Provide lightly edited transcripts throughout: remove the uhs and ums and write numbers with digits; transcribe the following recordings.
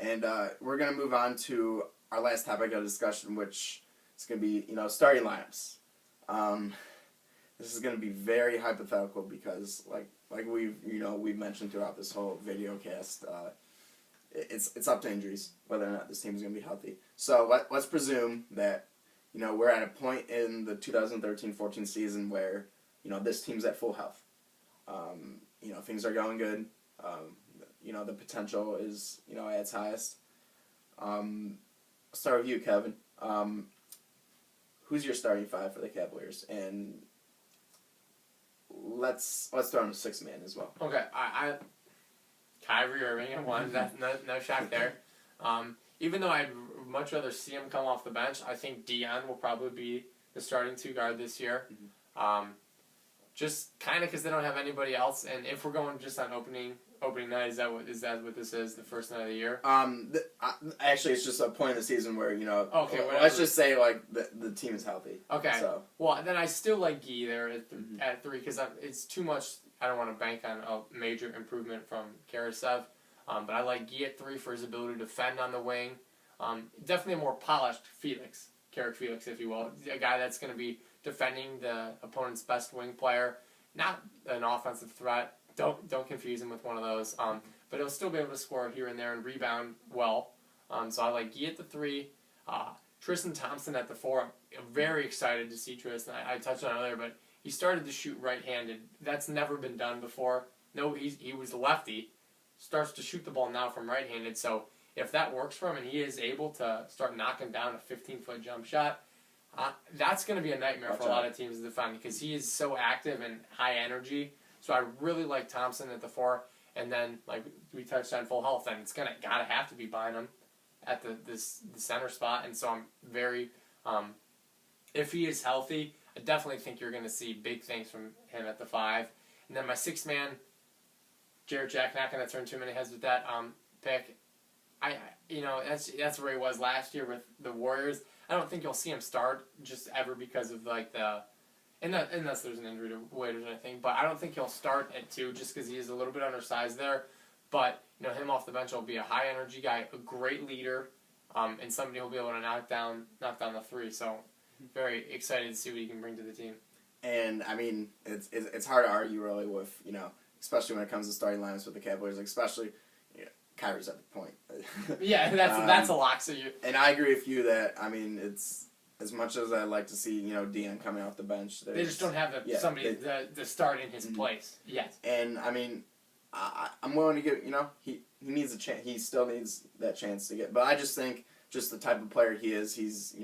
And we're going to move on to our last topic of discussion, which is going to be, starting lineups. This is going to be very hypothetical because, like we've mentioned throughout this whole video cast, it's up to injuries whether or not this team is going to be healthy. So let's presume that we're at a point in the 2013-14 season where this team's at full health. Things are going good. The potential is at its highest. I'll start with you, Kevin. Who's your starting five for the Cavaliers? And let's throw in a sixth man as well. Okay, I Kyrie Irving at one. That's no shock there. Even though I'd much rather see him come off the bench, I think Dion will probably be the starting two guard this year. Mm-hmm. Just kind of because they don't have anybody else, and if we're going just on opening night, is that what this is? The first night of the year? Actually, it's just a point of the season where Okay, let's just say the team is healthy. Okay. So. Well, then I still like Guy there at three because it's too much. I don't want to bank on a major improvement from Karasev, but I like Guy at three for his ability to defend on the wing. Definitely a more polished Carrick Felix, if you will, a guy that's going to be defending the opponent's best wing player, not an offensive threat. Don't confuse him with one of those. But he'll still be able to score here and there and rebound well. So I like Guy at the three. Tristan Thompson at the four. I'm very excited to see Tristan. I touched on it earlier, but he started to shoot right-handed. That's never been done before. No, he was a lefty. Starts to shoot the ball now from right-handed. So if that works for him and he is able to start knocking down a 15-foot jump shot, that's going to be a nightmare for a lot of teams to defend because he is so active and high energy. So I really like Thompson at the four. And then, like we touched on full health, and it's gotta have to be Bynum at the center spot. And so I'm very, if he is healthy, I definitely think you're going to see big things from him at the five. And then my sixth man, Jarrett Jack, not going to turn too many heads with that pick. That's where he was last year with the Warriors. I don't think you'll see him start just ever because of unless there's an injury to Waiters or anything. But I don't think he'll start at two just because he is a little bit undersized there. But him off the bench will be a high energy guy, a great leader, and somebody who'll be able to knock down the three. So very excited to see what he can bring to the team. And I mean, it's hard to argue really with especially when it comes to starting lineups with the Cavaliers, especially. Kyrie's at the point. Yeah, that's a lock. And I agree with you that it's as much as I'd like to see Dion coming off the bench. They just don't have somebody to start in his place yet. And I mean, I'm willing to give he needs a chance. He still needs that chance to get. But I just think just the type of player he is, he's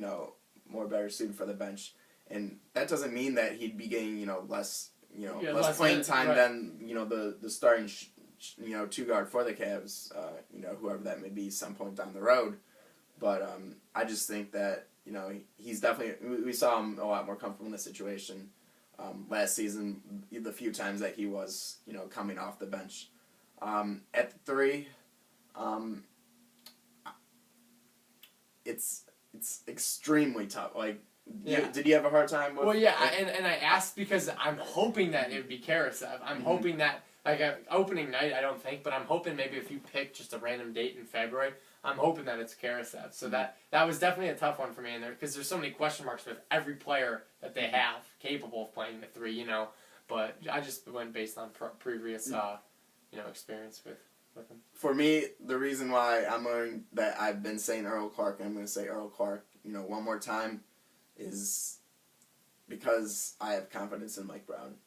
more better suited for the bench, and that doesn't mean that he'd be getting less less playing time than the starting. Two guard for the Cavs, whoever that may be some point down the road. But I just think that, he's definitely, we saw him a lot more comfortable in the situation last season, the few times that he was, coming off the bench. At the three, it's extremely tough. Did you have a hard time with? Well, yeah, and I asked because I'm hoping that it would be Karasev. I'm hoping that. Opening night, I don't think, but I'm hoping maybe if you pick just a random date in February, I'm hoping that it's Karasev. So that was definitely a tough one for me in there because there's so many question marks with every player that they have capable of playing the three, But I just went based on previous, experience with him. For me, the reason why I'm learning that I've been saying Earl Clark, and I'm going to say Earl Clark, one more time, is because I have confidence in Mike Brown.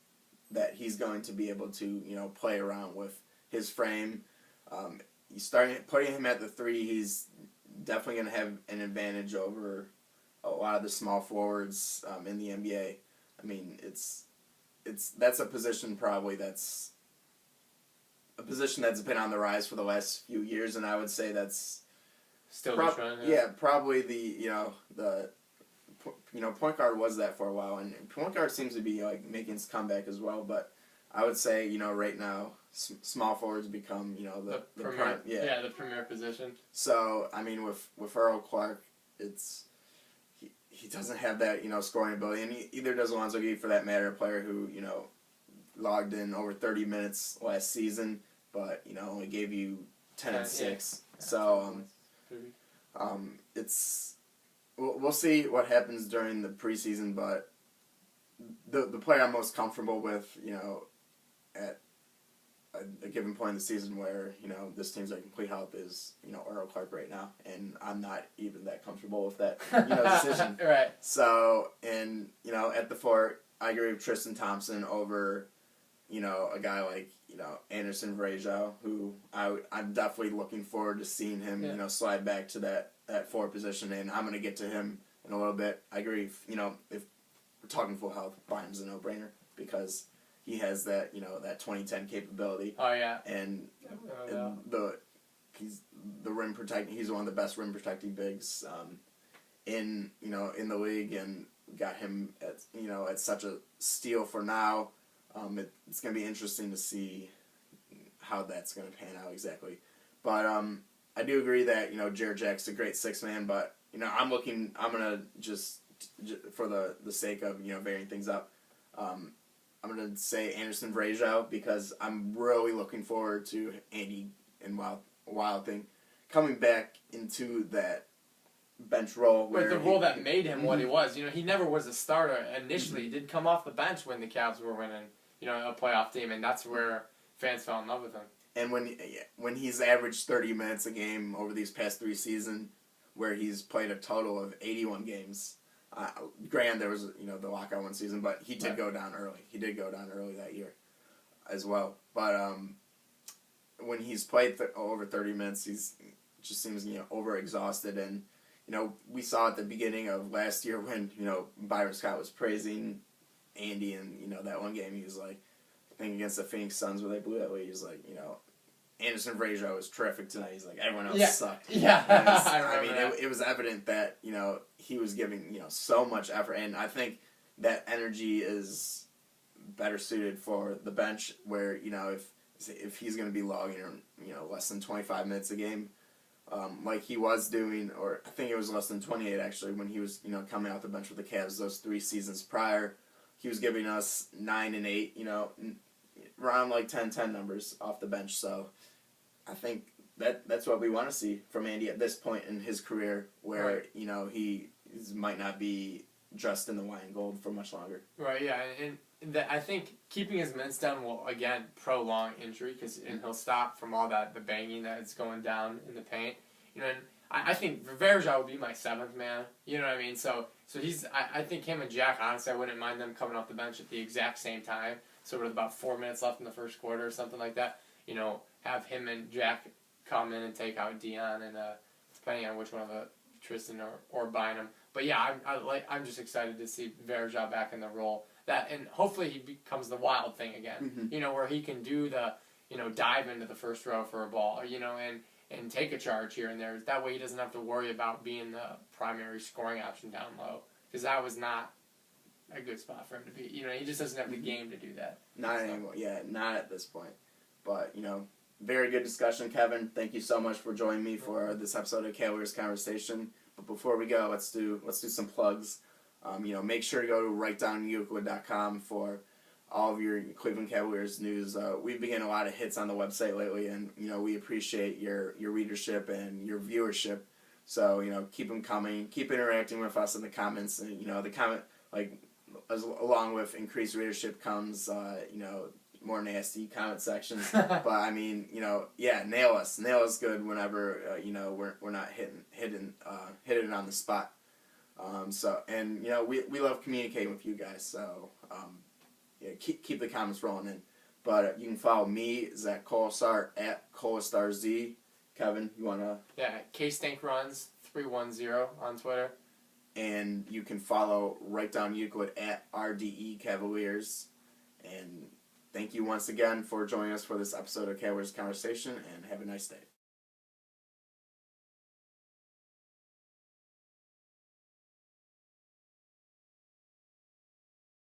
That he's going to be able to, play around with his frame. Putting him at the three, he's definitely going to have an advantage over a lot of the small forwards in the NBA. I mean, that's a position probably that's a position that's been on the rise for the last few years, and I would say that's still the trend. Yeah, probably the point guard was that for a while, and point guard seems to be making its comeback as well. But I would say right now small forwards become the premier, the premier position. So I mean with Earl Clark, he doesn't have that scoring ability, and either does Alonzo Gee for that matter, a player who logged in over 30 minutes last season, but only gave you 10 and 6. So it's we'll see what happens during the preseason, but the player I'm most comfortable with, at a given point in the season where, this team's at complete health is, Earl Clark right now. And I'm not even that comfortable with that, decision. Right. So, and, at the 4, I agree with Tristan Thompson over, a guy like, Anderson Varejao, who I'm definitely looking forward to seeing him, slide back to that 4 position. And I'm going to get to him in a little bit. I agree, if we're talking full health, Bynum's a no-brainer because he has that, that 2010 capability. Oh yeah. And he's the rim protecting. He's one of the best rim protecting bigs in the league, and got him at such a steal for now. It's going to be interesting to see how that's going to pan out exactly. But I do agree that Jarrett Jack's a great 6-man, but I'm going to just for the sake of varying things up. I'm going to say Anderson Varejao because I'm really looking forward to Andy and Wild Thing coming back into that bench role. But the role that made him what he was. He never was a starter initially. He did come off the bench when the Cavs were winning, a playoff team, and that's where fans fell in love with him. And when he's averaged 30 minutes a game over these past 3 seasons, where he's played a total of 81 games, granted, there was the lockout one season, but he did go down early. He did go down early that year, as well. But when he's played over 30 minutes, he's just seems overexhausted. And we saw at the beginning of last year when Byron Scott was praising Andy, and that one game he was like, I think against the Phoenix Suns where they blew that way, he was like, Anderson Varejao was terrific tonight. He's like, everyone else sucked. Yeah, I mean, it was evident that he was giving so much effort, and I think that energy is better suited for the bench, where if he's going to be logging less than 25 minutes a game, like he was doing, or I think it was less than 28 actually when he was coming out the bench with the Cavs those 3 seasons prior, he was giving us 9 and 8, around like 10-10 numbers off the bench. So I think that's what we want to see from Andy at this point in his career, where he might not be dressed in the wine and gold for much longer. Right. Yeah, and I think keeping his minutes down will again prolong injury and he'll stop from all the banging that's going down in the paint. And I think Varejao would be my 7th man. You know what I mean? So I think him and Jack, honestly, I wouldn't mind them coming off the bench at the exact same time. So with about 4 minutes left in the first quarter or something like that, have him and Jack come in and take out Dion, and depending on which one of Tristan or Bynum. But yeah, I'm just excited to see Varejao back in the role and hopefully he becomes the Wild Thing again. Where he can do the dive into the first row for a ball, and take a charge here and there. That way he doesn't have to worry about being the primary scoring option down low, because that was not a good spot for him to be. He just doesn't have the game to do that. Not anymore. Yeah, not at this point. But, very good discussion, Kevin. Thank you so much for joining me for this episode of Cavaliers Conversation. But before we go, let's do some plugs. Make sure to go to WriteDownEuclid.com for all of your Cleveland Cavaliers news. We've been getting a lot of hits on the website lately, and we appreciate your readership and your viewership. So keep them coming, keep interacting with us in the comments, and the comment along with increased readership comes more nasty comment sections. But I mean nail us good whenever we're not hitting on the spot. We love communicating with you guys. So keep the comments rolling in. But you can follow me, Zak Kolesar, at KolesarZ. Kevin, you wanna? Yeah, KStankRuns 310 on Twitter. And you can follow Right Down Euclid at RDE Cavaliers. And thank you once again for joining us for this episode of Cavaliers Conversation, and have a nice day.